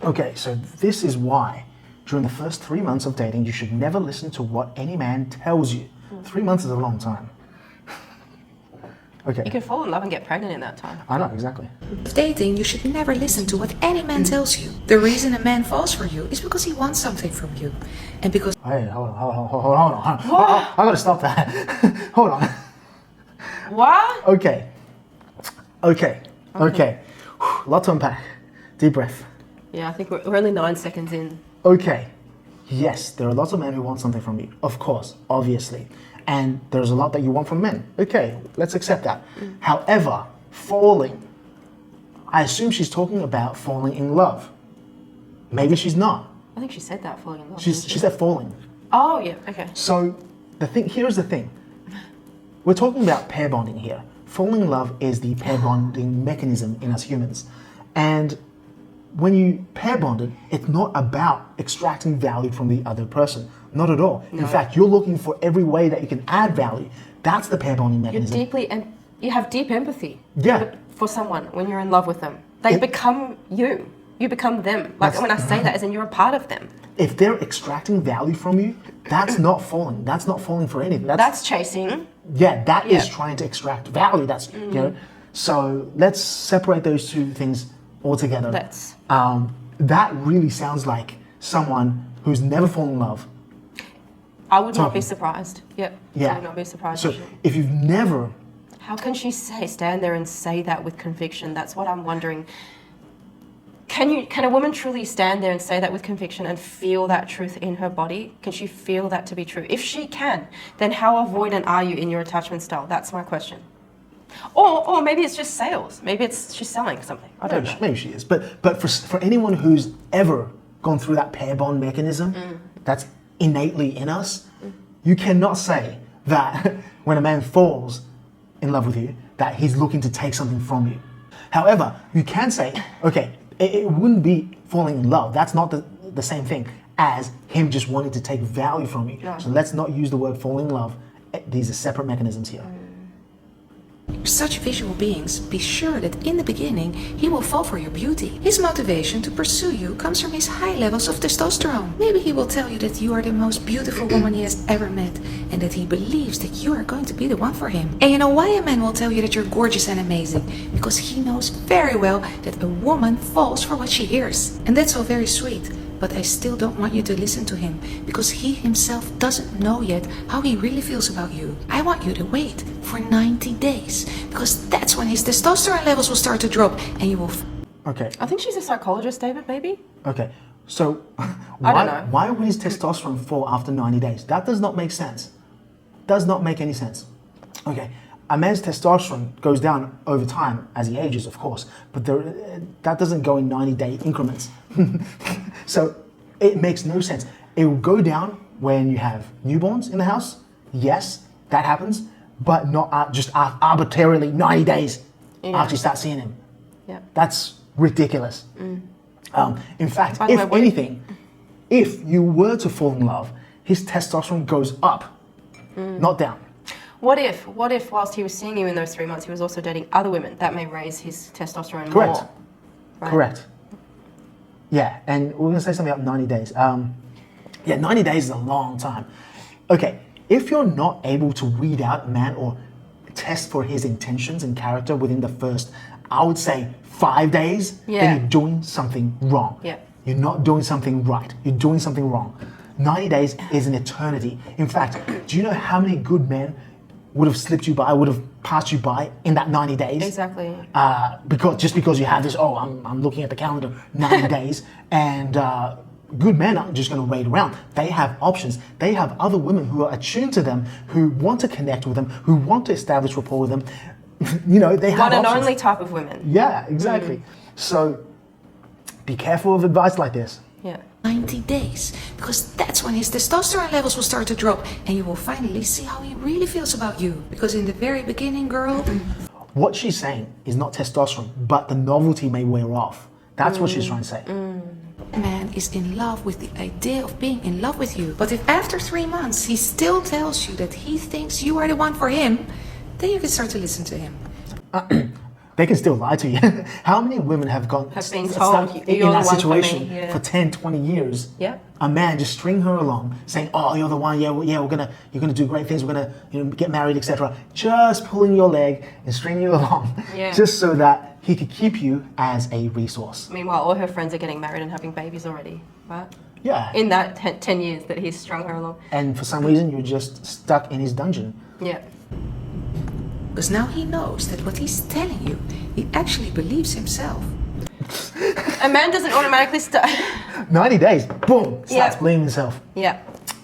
Okay, so this is why during the first 3 months of dating, you should never listen to what any man tells you. 3 months is a long time. Okay. You can fall in love and get pregnant in that time. I know, exactly. Dating, you should never listen to what any man tells you. The reason a man falls for you is because he wants something from you. And because... Hey, hold on. I gotta stop that. Hold on. What? Okay. Lot to unpack. Deep breath. Yeah, I think we're only 9 seconds in. Okay. Yes, there are lots of men who want something from you. Of course, obviously. And there's a lot that you want from men. Okay, let's accept that. However, falling. I assume she's talking about falling in love. Maybe she's not. I think she said that, falling in love. She said falling. Oh, yeah, okay. So here's the thing. We're talking about pair bonding here. Falling in love is the pair bonding mechanism in us humans. And when you pair bonded, it's not about extracting value from the other person. Not at all. No. In fact, you're looking for every way that you can add value. That's the pair bonding mechanism. You have deep empathy. Yeah. For someone when you're in love with them. They become you. You become them. Like when I say that, as in you're a part of them. If they're extracting value from you, that's not falling. That's not falling for anything. That's chasing. Yeah, that is trying to extract value. That's you know. So let's separate those two things altogether. That really sounds like someone who's never fallen in love. I would not be surprised. Yep. Yeah. I would not be surprised. So if you've never... How can she stand there and say that with conviction? That's what I'm wondering. Can a woman truly stand there and say that with conviction and feel that truth in her body? Can she feel that to be true? If she can, then how avoidant are you in your attachment style? That's my question. Or maybe it's just sales. Maybe she's selling something. I don't know. Maybe she is. But for anyone who's ever gone through that pair bond mechanism, that's innately in us, you cannot say that when a man falls in love with you, that he's looking to take something from you. However, you can say, okay, it wouldn't be falling in love. That's not the same thing as him just wanting to take value from you. No. So let's not use the word fall in love. These are separate mechanisms here. Such visual beings, be sure that in the beginning he will fall for your beauty. His motivation to pursue you comes from his high levels of testosterone. Maybe he will tell you that you are the most beautiful woman he has ever met and that he believes that you are going to be the one for him. And you know why a man will tell you that you're gorgeous and amazing? Because he knows very well that a woman falls for what she hears. And that's all very sweet. But I still don't want you to listen to him because he himself doesn't know yet how he really feels about you. I want you to wait for 90 days because that's when his testosterone levels will start to drop and you will... Okay. I think she's a psychologist, David, maybe? Okay. So I don't know. Why would his testosterone fall after 90 days? That does not make sense. Does not make any sense. Okay. A man's testosterone goes down over time as he ages, of course, but that doesn't go in 90-day increments. So it makes no sense. It will go down when you have newborns in the house. Yes, that happens, but not just arbitrarily 90 days after you start seeing him. Yeah. That's ridiculous. In fact, if anything, if you were to fall in love, his testosterone goes up, not down. What if whilst he was seeing you in those 3 months, he was also dating other women? That may raise his testosterone Correct. more. Right? Correct. Yeah, and we're going to say something about 90 days. 90 days is a long time. Okay, if you're not able to weed out a man or test for his intentions and character within the first, I would say 5 days, then you're doing something wrong. Yeah. You're not doing something right. You're doing something wrong. 90 days is an eternity. In fact, do you know how many good men would have slipped you by, would have passed you by in that 90 days? Exactly. Because you have this, I'm looking at the calendar, 90 days, and good men aren't just going to wait around. They have options. They have other women who are attuned to them, who want to connect with them, who want to establish rapport with them. They have one and options. only type of women. Yeah, exactly. So be careful of advice like this. Yeah. 90 days, because that's when his testosterone levels will start to drop and you will finally see how he really feels about you. Because in the very beginning, girl... What she's saying is not testosterone, but the novelty may wear off. That's what she's trying to say. Man is in love with the idea of being in love with you. But if after 3 months he still tells you that he thinks you are the one for him, then you can start to listen to him. they can still lie to you. How many women have been stuck told, in "You're that the one for me," situation yeah. for 10, 20 years? Yeah. A man just string her along, saying, "Oh, you're the one. Yeah, you're gonna do great things. We're gonna get married, etc." Just pulling your leg and stringing you along, Yeah. just so that he could keep you as a resource. Meanwhile, all her friends are getting married and having babies already, right? Yeah. In that 10 years that he's strung her along. And for some reason, you're just stuck in his dungeon. Yeah. Because now he knows that what he's telling you, he actually believes himself. A man doesn't automatically start. 90 days, boom, starts Yeah. blaming himself. Yeah.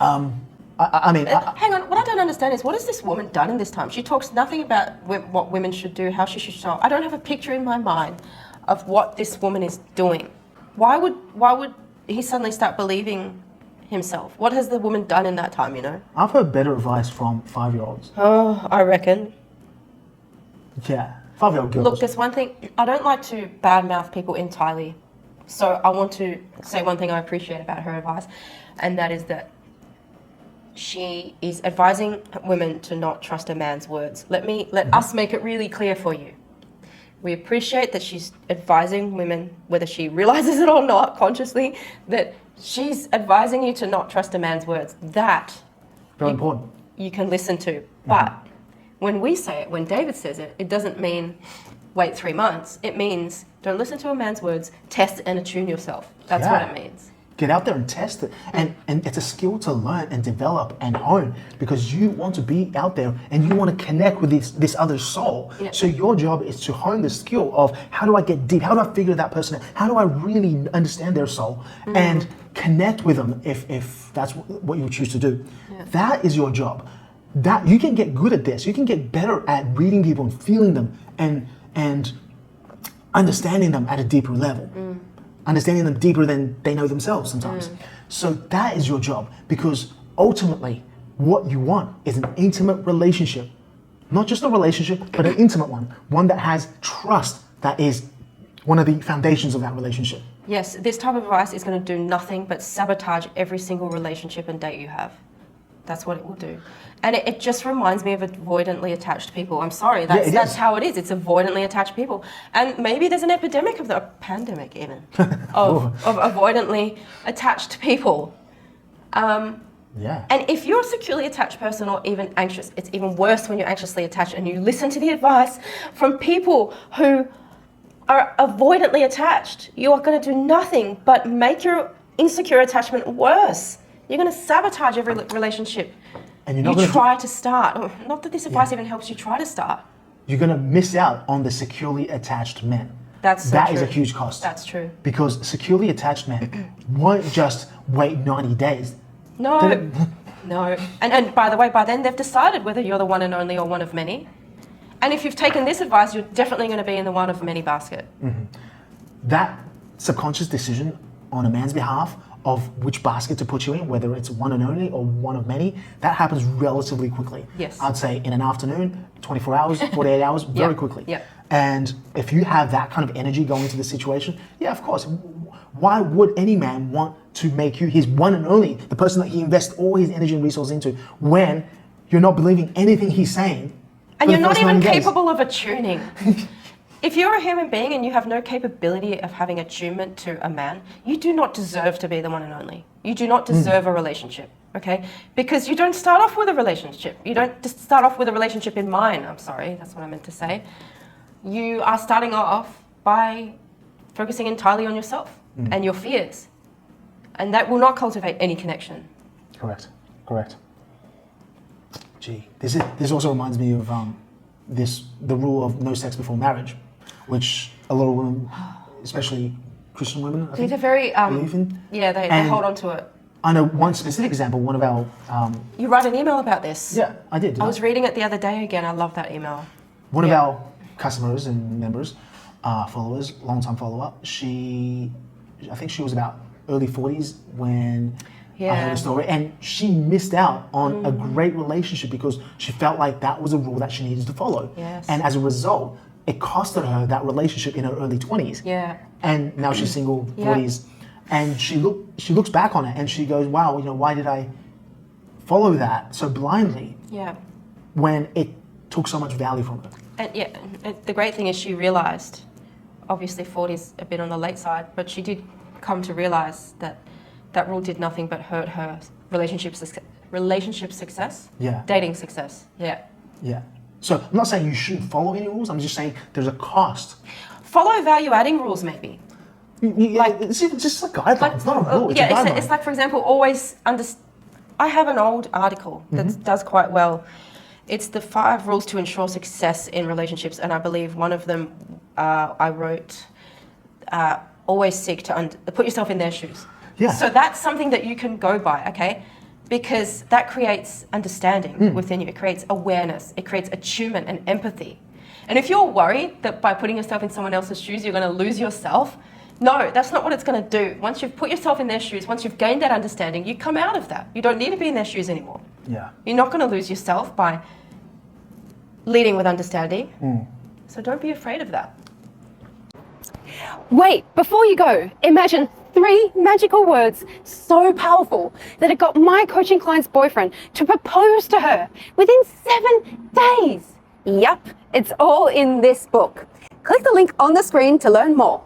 I mean, Hang on, what I don't understand is what has this woman done in this time? She talks nothing about what women should do, how she should show. I don't have a picture in my mind of what this woman is doing. Why would he suddenly start believing himself? What has the woman done in that time, you know? I've heard better advice from 5-year-olds. Oh, I reckon. Yeah, 5-year-old girls. Look, there's one thing, I don't like to badmouth people entirely. So I want to say one thing I appreciate about her advice, and that is that she is advising women to not trust a man's words. Let us make it really clear for you. We appreciate that she's advising women, whether she realizes it or not consciously, that she's advising you to not trust a man's words. That Very important. you can listen to. But when we say it, when David says it, it doesn't mean wait 3 months. It means don't listen to a man's words, test and attune yourself. That's what it means. Get out there and test it. And it's a skill to learn and develop and hone, because you want to be out there and you want to connect with this other soul. Yeah. So your job is to hone the skill of how do I get deep? How do I figure that person out? How do I really understand their soul and connect with them if that's what you choose to do? Yeah. That is your job. That you can get good at this. You can get better at reading people and feeling them and understanding them at a deeper level. Understanding them deeper than they know themselves sometimes. So that is your job, because ultimately what you want is an intimate relationship. Not just a relationship, but an intimate one. One that has trust, that is one of the foundations of that relationship. Yes, this type of advice is going to do nothing but sabotage every single relationship and date you have. That's what it will do. And it just reminds me of avoidantly attached people. I'm sorry, that's how it is. It's avoidantly attached people. And maybe there's an epidemic of a pandemic even, of avoidantly attached people. Yeah. And if you're a securely attached person or even anxious, it's even worse when you're anxiously attached and you listen to the advice from people who are avoidantly attached. You are going to do nothing but make your insecure attachment worse. You're going to sabotage every relationship And you're not you going try to start. Not that this advice even helps you try to start. You're going to miss out on the securely attached men. That's so That true. is a huge cost. That's true. Because securely attached men won't just wait 90 days. No, no. And by the way, by then they've decided whether you're the one and only or one of many. And if you've taken this advice, you're definitely going to be in the one of many basket. That subconscious decision on a man's behalf of which basket to put you in, whether it's one and only or one of many, that happens relatively quickly. Yes. I'd say in an afternoon, 24 hours, 48 hours, very quickly. Yeah. And if you have that kind of energy going into the situation, yeah, of course. Why would any man want to make you his one and only, the person that he invests all his energy and resources into, when you're not believing anything he's saying? And for you're the not first even 90 days? capable of attuning. If you're a human being and you have no capability of having attunement to a man, you do not deserve to be the one and only. You do not deserve a relationship, okay? Because you don't start off with a relationship. You don't just start off with a relationship in mind. I'm sorry, that's what I meant to say. You are starting off by focusing entirely on yourself and your fears. And that will not cultivate any connection. Correct. Gee, this also reminds me of the rule of no sex before marriage, which a lot of women, especially Christian women, I think, They're very, believe in. yeah, they And hold on to it. I know one specific example. One of our You write an email about this. yeah, I did. I was reading it the other day again. I love that email. One of our customers and members, followers, long-time follower. I think she was about early 40s when I heard the story, and she missed out on a great relationship because she felt like that was a rule that she needed to follow. Yes. And as a result, it costed her that relationship in her early 20s. Yeah. And now she's single, 40s, and she looks back on it and she goes, "Wow, why did I follow that so blindly Yeah. when it took so much value from her?" And yeah, the great thing is she realised, obviously 40 is a bit on the late side, but she did come to realise that that rule did nothing but hurt her relationship success, dating success, Yeah. So I'm not saying you shouldn't follow any rules. I'm just saying there's a cost. Follow value-adding rules, maybe. Like it's just a guideline. It's not a rule. It's a guideline. It's like, for example, always I have an old article that does quite well. It's the 5 rules to ensure success in relationships, and I believe one of them I wrote, always seek to put yourself in their shoes. Yeah. So that's something that you can go by, okay? Because that creates understanding within you. It creates awareness. It creates attunement and empathy. And if you're worried that by putting yourself in someone else's shoes, you're going to lose yourself, no, that's not what it's going to do. Once you've put yourself in their shoes, once you've gained that understanding, you come out of that. You don't need to be in their shoes anymore. Yeah. You're not going to lose yourself by leading with understanding. So don't be afraid of that. Wait, before you go, imagine 3 magical words so powerful that it got my coaching client's boyfriend to propose to her within 7 days. Yup, it's all in this book. Click the link on the screen to learn more.